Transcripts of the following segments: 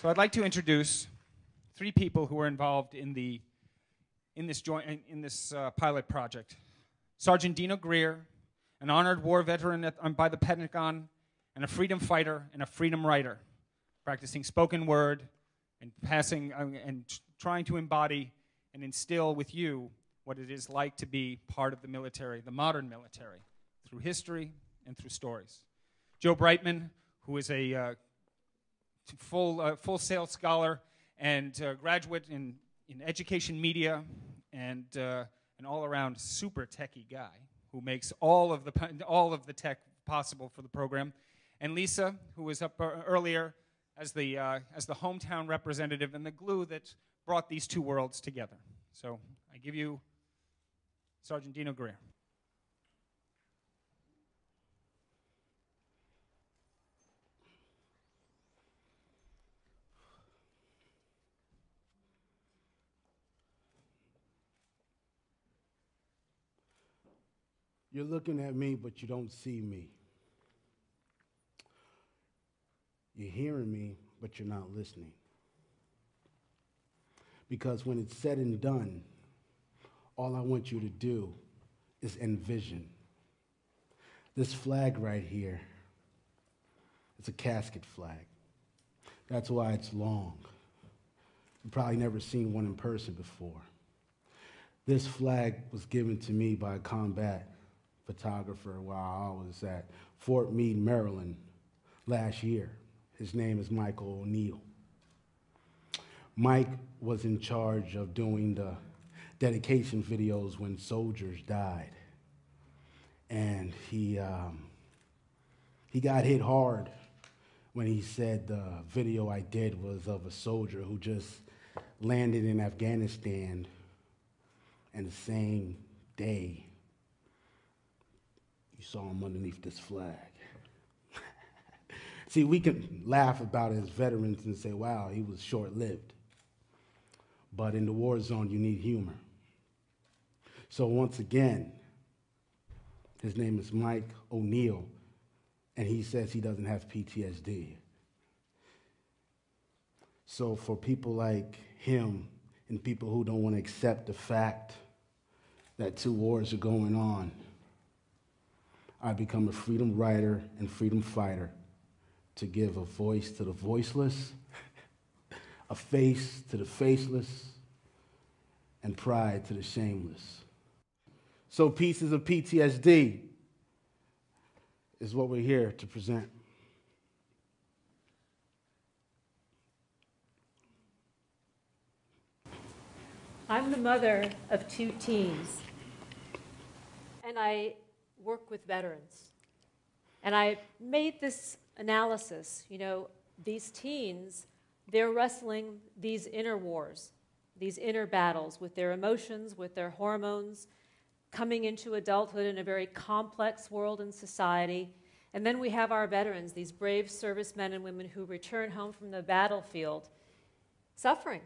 So I'd like to introduce three people who were involved in this pilot project. Sergeant Denoh Grear, an honored war veteran by the Pentagon, and a freedom fighter and a freedom writer, practicing spoken word and trying to embody and instill with you what it is like to be part of the military, the modern military, through history and through stories. Joe Brightman, who is a full sail scholar and graduate in education media and an all-around super techie guy who makes all of the tech possible for the program, and Lisa, who was up earlier as the hometown representative and the glue that brought these two worlds together. So I give you Sergeant Denoh Grear. You're looking at me, but you don't see me. You're hearing me, but you're not listening. Because when it's said and done, all I want you to do is envision. This flag right here, it's a casket flag. That's why it's long. You've probably never seen one in person before. This flag was given to me by a combat photographer while I was at Fort Meade, Maryland last year. His name is Michael O'Neill. Mike was in charge of doing the dedication videos when soldiers died. And he got hit hard when he said the video I did was of a soldier who just landed in Afghanistan, and the same day you saw him underneath this flag. See, we can laugh about it as veterans and say, wow, he was short-lived. But in the war zone, you need humor. So once again, his name is Mike O'Neill, and he says he doesn't have PTSD. So for people like him and people who don't want to accept the fact that two wars are going on, I become a freedom writer and freedom fighter to give a voice to the voiceless, a face to the faceless, and pride to the shameless. So pieces of PTSD is what we're here to present. I'm the mother of two teens, and I work with veterans. And I made this analysis. You know, these teens, they're wrestling these inner wars, these inner battles with their emotions, with their hormones, coming into adulthood in a very complex world and society. And then we have our veterans, these brave servicemen and women who return home from the battlefield, suffering,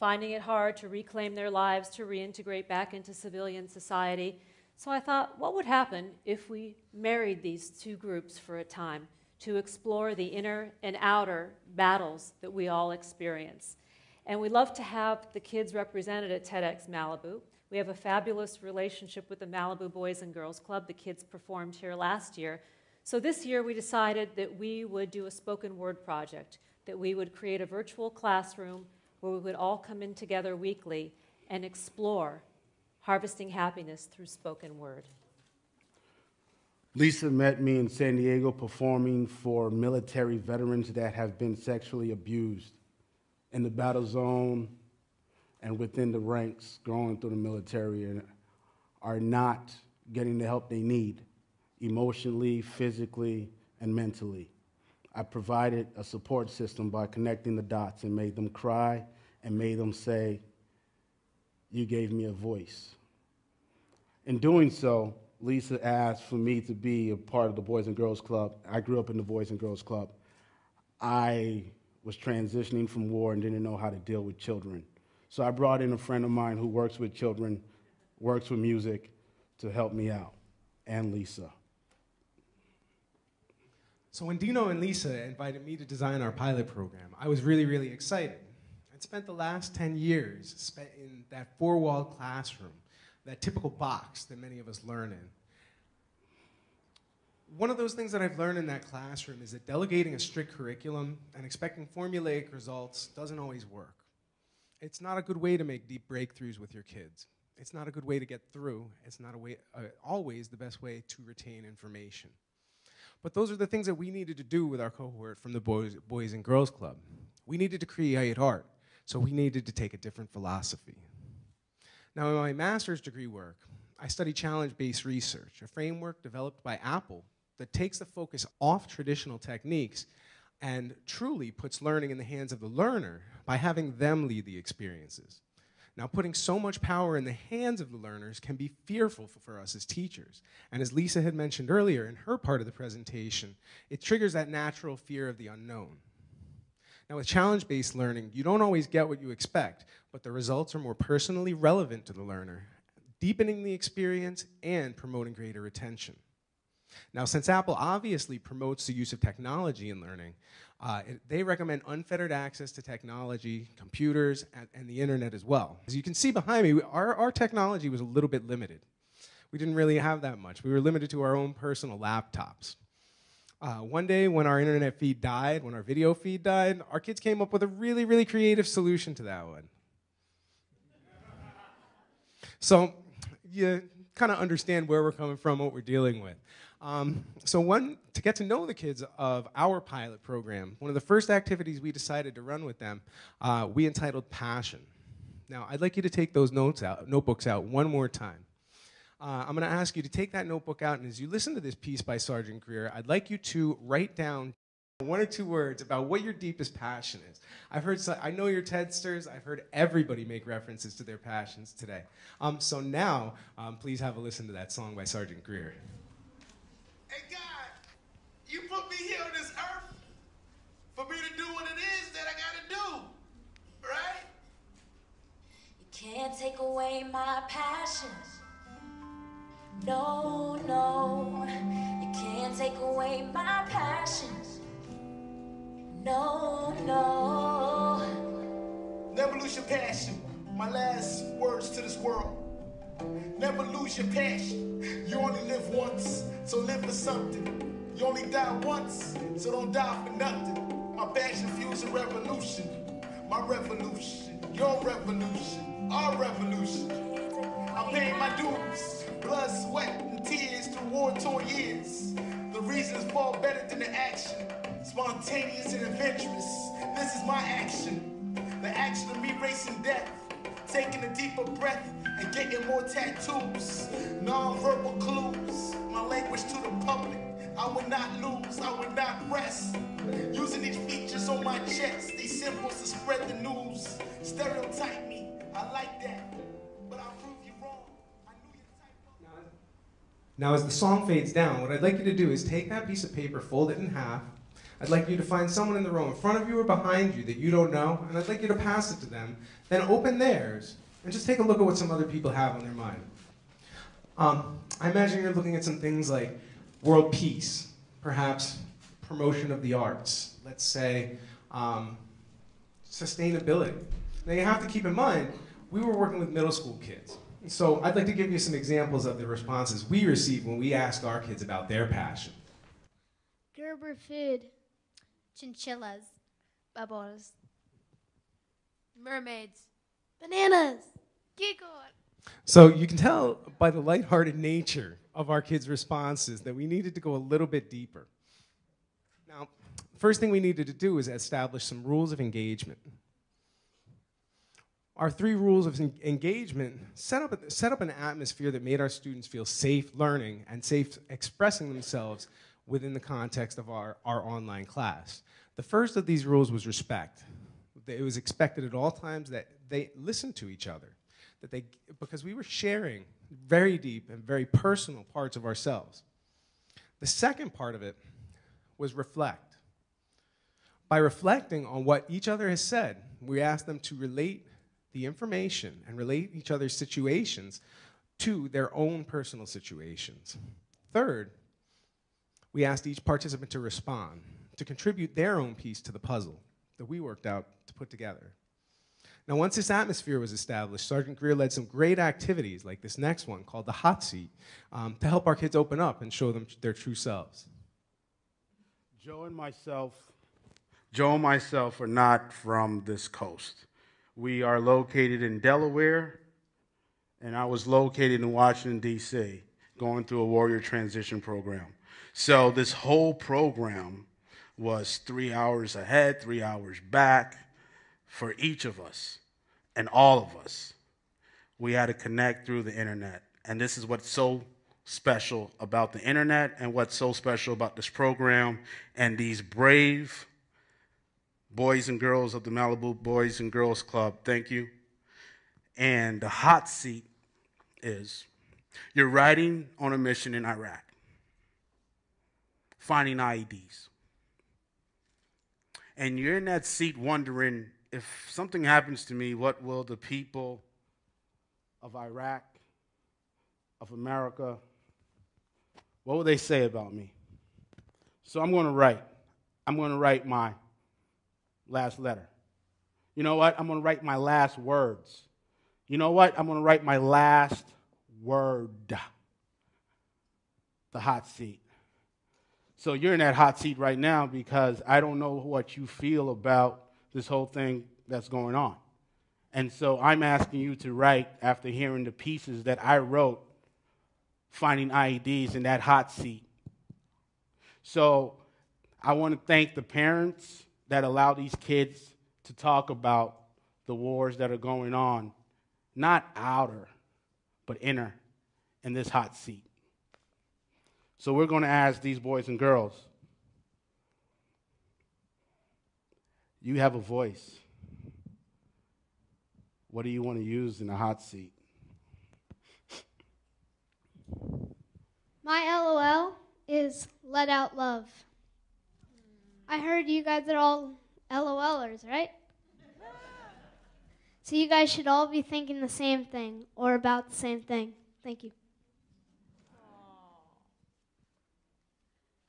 finding it hard to reclaim their lives, to reintegrate back into civilian society. So I thought, what would happen if we married these two groups for a time to explore the inner and outer battles that we all experience? And we love to have the kids represented at TEDxMalibu. We have a fabulous relationship with the Malibu Boys and Girls Club. The kids performed here last year. So this year we decided that we would do a spoken word project, that we would create a virtual classroom where we would all come in together weekly and explore harvesting happiness through spoken word. Lisa met me in San Diego performing for military veterans that have been sexually abused in the battle zone and within the ranks going through the military and are not getting the help they need emotionally, physically, and mentally. I provided a support system by connecting the dots and made them cry and made them say, "You gave me a voice." In doing so, Lisa asked for me to be a part of the Boys and Girls Club. I grew up in the Boys and Girls Club. I was transitioning from war and didn't know how to deal with children. So I brought in a friend of mine who works with children, works with music, to help me out, and Lisa. So when Denoh and Lisa invited me to design our pilot program, I was really, really excited. I'd spent the last 10 years spent in that four-walled classroom, that typical box that many of us learn in. One of those things that I've learned in that classroom is that delegating a strict curriculum and expecting formulaic results doesn't always work. It's not a good way to make deep breakthroughs with your kids. It's not a good way to get through. It's not always the best way to retain information. But those are the things that we needed to do with our cohort from the Boys and Girls Club. We needed to create art, so we needed to take a different philosophy. Now, in my master's degree work, I studied challenge-based research, a framework developed by Apple that takes the focus off traditional techniques and truly puts learning in the hands of the learner by having them lead the experiences. Now, putting so much power in the hands of the learners can be fearful for us as teachers. And as Lisa had mentioned earlier in her part of the presentation, it triggers that natural fear of the unknown. Now, with challenge-based learning, you don't always get what you expect, but the results are more personally relevant to the learner, deepening the experience and promoting greater retention. Now, since Apple obviously promotes the use of technology in learning, they recommend unfettered access to technology, computers, and the internet as well. As you can see behind me, our technology was a little bit limited. We didn't really have that much. We were limited to our own personal laptops. One day when our internet feed died, when our video feed died, our kids came up with a really, really creative solution to that one. So you kind of understand where we're coming from, what we're dealing with. To get to know the kids of our pilot program, one of the first activities we decided to run with them, we entitled Passion. Now, I'd like you to take those notebooks out one more time. I'm going to ask you to take that notebook out, and as you listen to this piece by Sergeant Grear, I'd like you to write down one or two words about what your deepest passion is. I know you're TEDsters. I've heard everybody make references to their passions today. So now, please have a listen to that song by Sergeant Grear. Hey God, you put me here on this earth for me to do what it is that I gotta do, right? You can't take away my passions. No, no, you can't take away my passions. No, no. Never lose your passion. My last words to this world. Never lose your passion. You only live once, so live for something. You only die once, so don't die for nothing. My passion fuels a revolution. My revolution, your revolution, our revolution. I'm paying my dues, blood, sweat, and tears through war-torn years. The reasons fall better than the action. Spontaneous and adventurous. This is my action. The action of me racing death. Taking a deeper breath and getting more tattoos. Non-verbal clues. My language to the public. I would not lose, I would not rest. Using these features on my chest. These symbols to spread the news. Stereotype me, I like that. But I'll prove you wrong. I knew your type of... Now as the song fades down, what I'd like you to do is take that piece of paper, fold it in half. I'd like you to find someone in the row in front of you or behind you that you don't know, and I'd like you to pass it to them. Then open theirs, and just take a look at what some other people have on their mind. I imagine you're looking at some things like world peace, perhaps promotion of the arts, let's say sustainability. Now you have to keep in mind, we were working with middle school kids. So I'd like to give you some examples of the responses we received when we asked our kids about their passion. Gerber food. Chinchillas. Bubbles. Mermaids. Bananas. Giggle. So you can tell by the lighthearted nature of our kids' responses that we needed to go a little bit deeper. Now, first thing we needed to do is establish some rules of engagement. Our 3 rules of engagement set up an atmosphere that made our students feel safe learning and safe expressing themselves within the context of our online class. The first of these rules was respect. It was expected at all times that they listen to each other, because we were sharing very deep and very personal parts of ourselves. The second part of it was reflect. By reflecting on what each other has said, we asked them to relate the information and relate each other's situations to their own personal situations. Third, We asked each participant to respond, to contribute their own piece to the puzzle that we worked out to put together. Now, once this atmosphere was established, Sergeant Grear led some great activities, like this next one called the hot seat, to help our kids open up and show them their true selves. Joe and myself are not from this coast. We are located in Delaware, and I was located in Washington, D.C., going through a warrior transition program. So this whole program was 3 hours ahead, 3 hours back for each of us and all of us. We had to connect through the internet. And this is what's so special about the internet and what's so special about this program and these brave boys and girls of the Malibu Boys and Girls Club. Thank you. And the hot seat is you're riding on a mission in Iraq, finding IEDs. And you're in that seat wondering, if something happens to me, what will the people of Iraq, of America, what will they say about me? So I'm going to write. I'm going to write my last letter. You know what? I'm going to write my last words. You know what? I'm going to write my last word. The hot seat. So you're in that hot seat right now because I don't know what you feel about this whole thing that's going on. And so I'm asking you to write, after hearing the pieces that I wrote, finding IEDs in that hot seat. So I want to thank the parents that allow these kids to talk about the wars that are going on, not outer, but inner, in this hot seat. So we're going to ask these boys and girls, you have a voice. What do you want to use in the hot seat? My LOL is let out love. I heard you guys are all LOLers, right? So you guys should all be thinking the same thing or about the same thing. Thank you.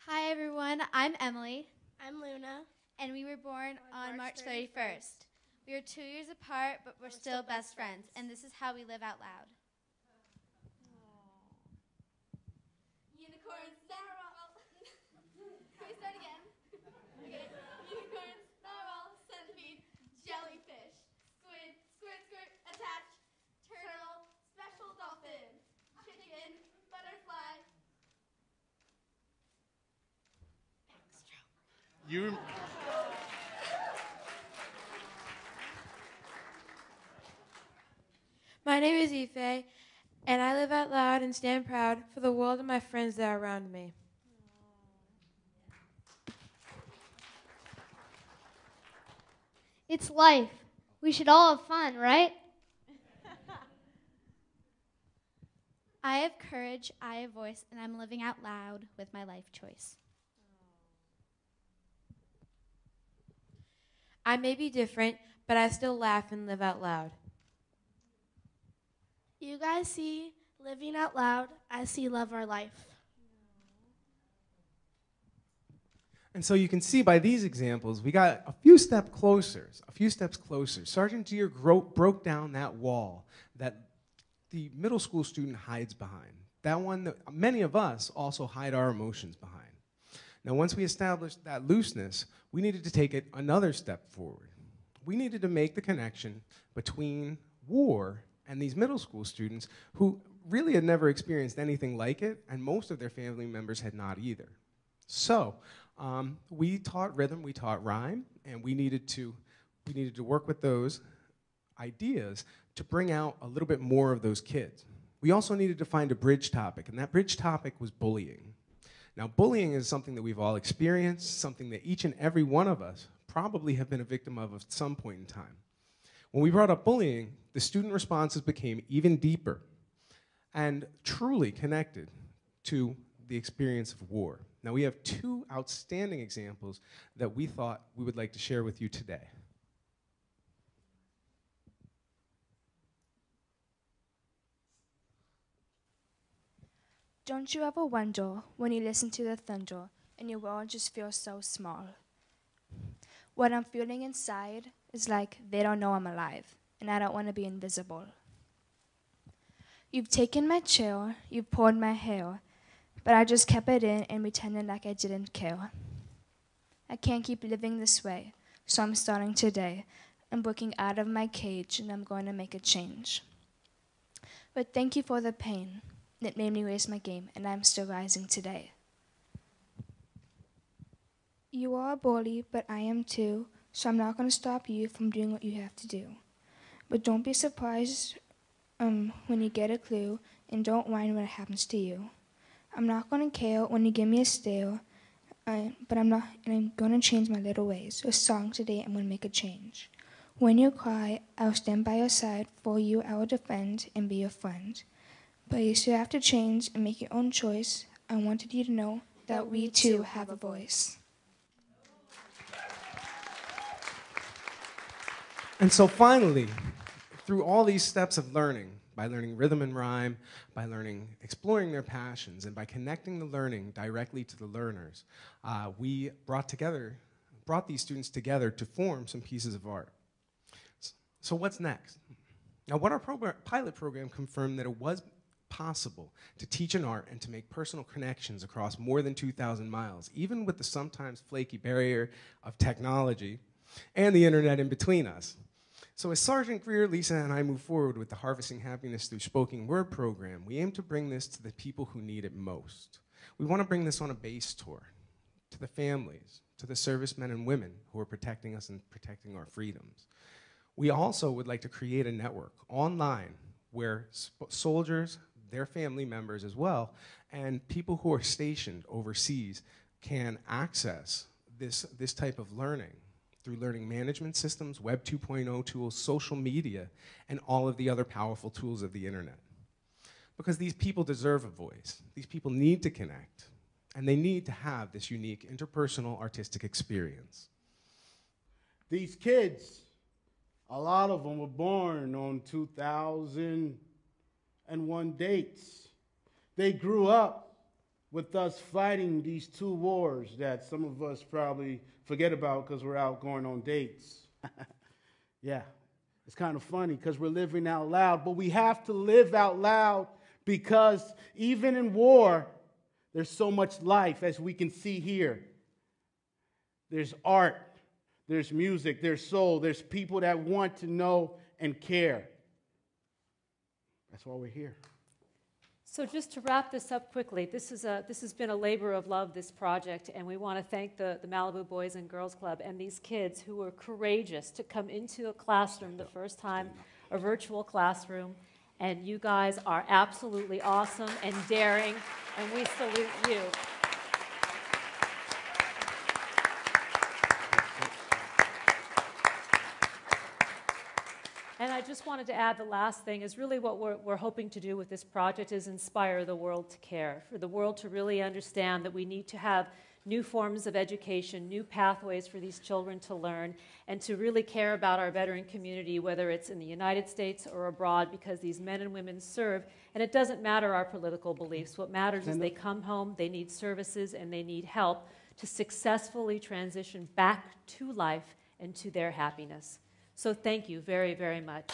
Hi everyone, I'm Emily, I'm Luna. and we were born on March 31st. We are 2 years apart, but we're still best friends, and this is how we live out loud. Unicorns, narwhal. Can we start again? Okay. Unicorns, narwhal, centipede, jellyfish, squid, squirt, attach, turtle, special dolphin, chicken, butterfly. You. My name is Ife, and I live out loud and stand proud for the world and my friends that are around me. It's life. We should all have fun, right? I have courage, I have voice, and I'm living out loud with my life choice. I may be different, but I still laugh and live out loud. You guys see living out loud. I see love our life. And so you can see by these examples, we got a few steps closer. Sergeant Grear broke down that wall that the middle school student hides behind. That one that many of us also hide our emotions behind. Now, once we established that looseness, we needed to take it another step forward. We needed to make the connection between war and these middle school students who really had never experienced anything like it, and most of their family members had not either. So we taught rhythm, we taught rhyme, and we needed to work with those ideas to bring out a little bit more of those kids. We also needed to find a bridge topic, and that bridge topic was bullying. Now, bullying is something that we've all experienced, something that each and every one of us probably have been a victim of at some point in time. When we brought up bullying, the student responses became even deeper and truly connected to the experience of war. Now, we have two outstanding examples that we thought we would like to share with you today. Don't you ever wonder when you listen to the thunder and your world just feels so small? What I'm feeling inside is like they don't know I'm alive, and I don't want to be invisible. You've taken my chair, you've pulled my hair, but I just kept it in and pretended like I didn't care. I can't keep living this way, so I'm starting today. I'm breaking out of my cage, and I'm going to make a change. But thank you for the pain. It made me raise my game, and I'm still rising today. You are a bully, but I am too, so I'm not going to stop you from doing what you have to do. But don't be surprised when you get a clue, and don't whine when it happens to you. I'm not going to care when you give me a stare, but I'm going to change my little ways. A song today, I'm going to make a change. When you cry, I'll stand by your side. For you, I will defend and be your friend. But you still have to change and make your own choice. I wanted you to know that we too have a voice. And so finally, through all these steps of learning, by learning rhythm and rhyme, by exploring their passions, and by connecting the learning directly to the learners, we brought these students together to form some pieces of art. So what's next? Now, what our pilot program confirmed that it was possible to teach an art and to make personal connections across more than 2,000 miles, even with the sometimes flaky barrier of technology and the internet in between us. So as Sergeant Grear, Lisa, and I move forward with the Harvesting Happiness Through Spoken Word program, we aim to bring this to the people who need it most. We want to bring this on a base tour, to the families, to the servicemen and women who are protecting us and protecting our freedoms. We also would like to create a network online where soldiers, their family members as well, and people who are stationed overseas can access this type of learning through learning management systems, Web 2.0 tools, social media, and all of the other powerful tools of the internet. Because these people deserve a voice. These people need to connect, and they need to have this unique interpersonal artistic experience. These kids, a lot of them were born on 2001 dates. They grew up with us fighting these two wars that some of us probably forget about because we're out going on dates. Yeah, it's kind of funny because we're living out loud, but we have to live out loud because even in war, there's so much life, as we can see here. There's art, there's music, there's soul, there's people that want to know and care. That's why we're here. So just to wrap this up quickly, this has been a labor of love, this project, and we want to thank the Malibu Boys and Girls Club and these kids who were courageous to come into a classroom the first time, a virtual classroom, and you guys are absolutely awesome and daring, and we salute you. And I just wanted to add the last thing is really what we're hoping to do with this project is inspire the world to care, for the world to really understand that we need to have new forms of education, new pathways for these children to learn, and to really care about our veteran community, whether it's in the United States or abroad, because these men and women serve, and it doesn't matter our political beliefs. What matters is they come home, they need services, and they need help to successfully transition back to life and to their happiness. So thank you very, very much.